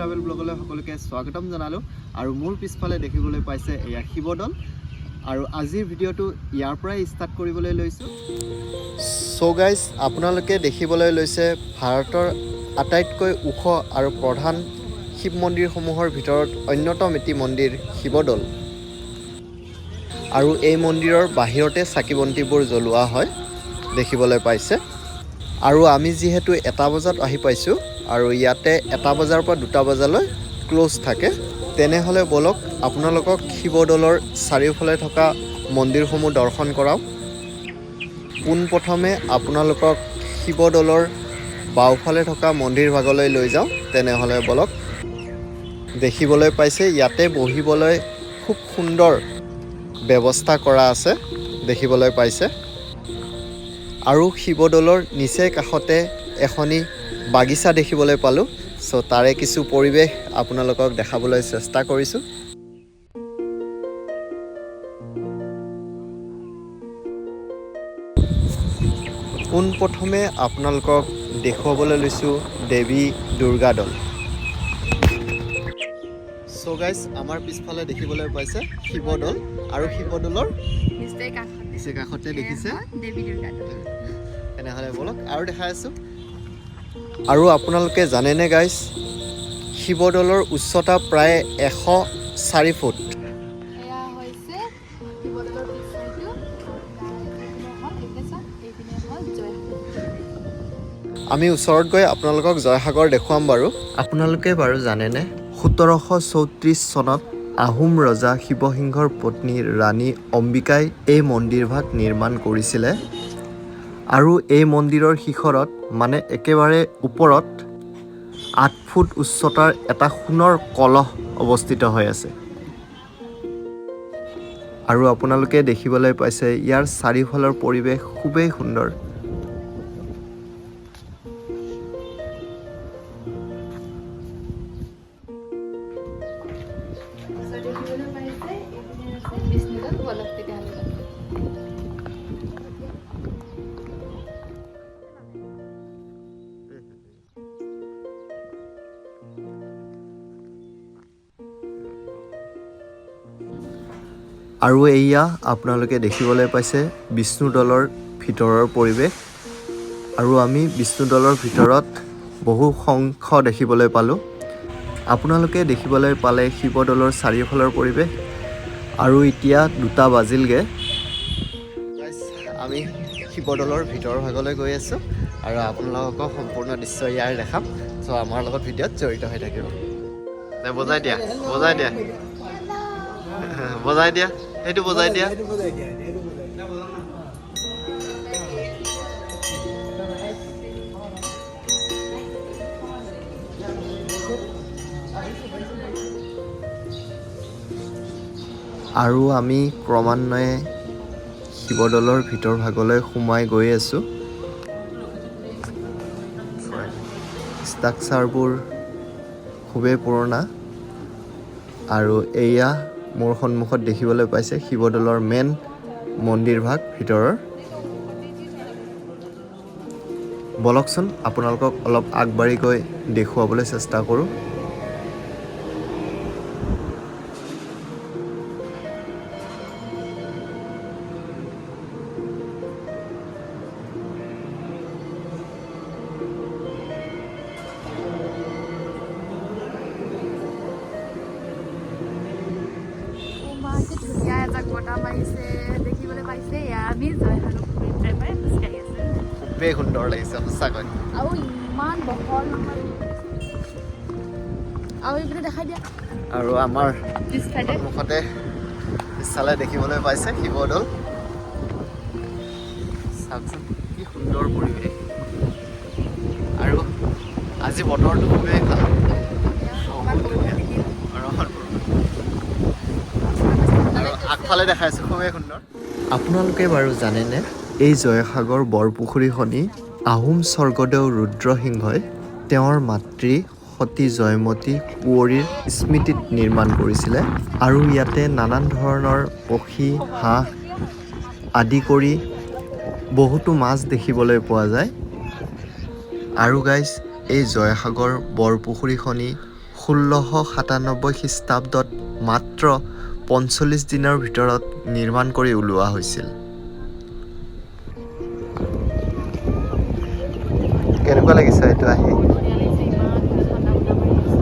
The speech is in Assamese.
ট্ৰাভেল ব্লগলৈ সকলোকে স্বাগতম জনালোঁ আৰু মোৰ পিছফালে দেখিবলৈ পাইছে এয়া শিৱদৌল আৰু আজিৰ ভিডিঅ'টো ইয়াৰ পৰাই ষ্টাৰ্ট কৰিবলৈ লৈছোঁ। সো গাইজ আপোনালোকে দেখিবলৈ লৈছে ভাৰতৰ আটাইতকৈ ওখ আৰু প্ৰধান শিৱ মন্দিৰসমূহৰ ভিতৰত অন্যতম এটি মন্দিৰ শিৱদৌল আৰু এই মন্দিৰৰ বাহিৰতে চাকি বন্তিবোৰ জ্বলোৱা হয় দেখিবলৈ পাইছে। আৰু আমি যিহেতু 1টা বজাত আহি পাইছোঁ আৰু ইয়াতে 1টা বজাৰ পৰা 2টা বজালৈ ক্লোজ থাকে, তেনেহ'লে বলক আপোনালোকক শিৱদৌলৰ চাৰিওফালে থকা মন্দিৰসমূহ দৰ্শন কৰাওঁ। পোনপ্ৰথমে আপোনালোকক শিৱদৌলৰ বাওঁফালে থকা মন্দিৰ ভাগলৈ লৈ যাওঁ। তেনেহ'লে বলক, দেখিবলৈ পাইছে ইয়াতে বহিবলৈ খুব সুন্দৰ ব্যৱস্থা কৰা আছে দেখিবলৈ পাইছে। আৰু শিৱদৌলৰ নিচেই কাষতে এখনি বাগিচা দেখিবলৈ পালোঁ। সো তাৰে কিছু পৰিৱেশ আপোনালোকক দেখাবলৈ চেষ্টা কৰিছোঁ। পোনপ্ৰথমে আপোনালোকক দেখুৱাবলৈ লৈছোঁ দেৱী দুৰ্গা দৌল। সো গাইজ আমাৰ পিছফালে দেখিবলৈ পাইছে শিৱদৌল আৰু শিৱদৌলৰ নিচেই কাষতে দেখিছে দেৱী দুৰ্গা দৌল। তেনেহ'লে বলক আৰু দেখাই আছোঁ। আৰু আপোনালোকে জানেনে গাইজ, শিৱদৌলৰ উচ্চতা প্ৰায় 104 ফুট। আমি ওচৰত গৈ আপোনালোকক জয়সাগৰ দেখুৱাম বাৰু। আপোনালোকে বাৰু জানেনে 1734 চনত আহোম ৰজা শিৱসিংহৰ পত্নী ৰাণী অম্বিকাই এই মন্দিৰভাগ নিৰ্মাণ কৰিছিলে আৰু এই মন্দিৰৰ শিখৰত মানে একেবাৰে ওপৰত 8 ফুট উচ্চতাৰ এটা সোণৰ কলহ অৱস্থিত হৈ আছে। আৰু আপোনালোকে দেখিবলৈ পাইছে ইয়াৰ চাৰিওফালৰ পৰিৱেশ খুবেই সুন্দৰ। আৰু এয়া আপোনালোকে দেখিবলৈ পাইছে বিষ্ণুদৌলৰ ভিতৰৰ পৰিৱেশ। আৰু আমি বিষ্ণুদৌলৰ ভিতৰত বহু সংখ্য দেখিবলৈ পালোঁ। আপোনালোকে দেখিবলৈ পালে শিৱদৌলৰ চাৰিওফালৰ পৰিৱেশ। আৰু এতিয়া 2টা বাজিলগৈ। আমি শিৱদৌলৰ ভিতৰৰ ভাগলৈ গৈ আছোঁ আৰু আপোনালোকক সম্পূৰ্ণ দৃশ্য ইয়াৰ দেখাম। চ' আমাৰ লগত ভিডিঅ'ত জড়িত হৈ থাকিব। বজাই দিয়া, বজাই দিয়া, বজাই দিয়া, সেইটো বজাই দিয়া। আৰু আমি ক্ৰমান্বয়ে শিৱদৌলৰ ভিতৰ ভাগলৈ সোমাই গৈ আছোঁ। ষ্ট্ৰাকচাৰবোৰ খুবেই পুৰণা। আৰু এয়া মোৰ সন্মুখত দেখিবলৈ পাইছে শিৱদৌলৰ মেইন মন্দিৰভাগ ভিতৰৰ। বলকচোন আপোনালোকক অলপ আগবাঢ়ি গৈ দেখুৱাবলৈ চেষ্টা কৰোঁ। ধুনীয়া এটা বতাহ মাৰিছে দেখিবলৈ পাইছে। আমি জয়সাগৰ পুখুৰীৰ পৰাই খোজকাঢ়ি আছোঁ। খুবেই সুন্দৰ লাগিছে সঁচাকৈ। আৰু ইমান বহল নহয়। আৰু এইপিনে দেখাই দিয়া। আৰু আমাৰ সন্মুখতে পিছফালে দেখিবলৈ পাইছে শিৱদৌল। চাওকচোন কি সুন্দৰ পৰিৱেশ। আৰু আজি বতৰটো খুবেই ভাল। আৰু আগফালে দেখাইছোঁ খুবেই সুন্দৰ। আপোনালোকে বাৰু জানেনে এই জয়সাগৰ বৰপুখুৰীখনি আহোম স্বৰ্গদেউ ৰুদ্ৰসিংহই তেওঁৰ মাতৃ সতী জয়মতী কুঁৱৰীৰ স্মৃতিত নিৰ্মাণ কৰিছিলে। আৰু ইয়াতে নানান ধৰণৰ পক্ষী, হাঁহ আদি কৰি বহুতো মাছ দেখিবলৈ পোৱা যায়। আৰু গাইজ, এই জয়সাগৰ বৰপুখুৰীখনি 1697 খ্ৰীষ্টাব্দত মাত্ৰ 45 দিনৰ ভিতৰত নিৰ্মাণ কৰি উলিওৱা হৈছিল। কেনেকুৱা লাগিছে এইটো আহি? ধুনীয়া লাগিছে, ইমান ঠাণ্ডা ঠাণ্ডা মাৰি আছে।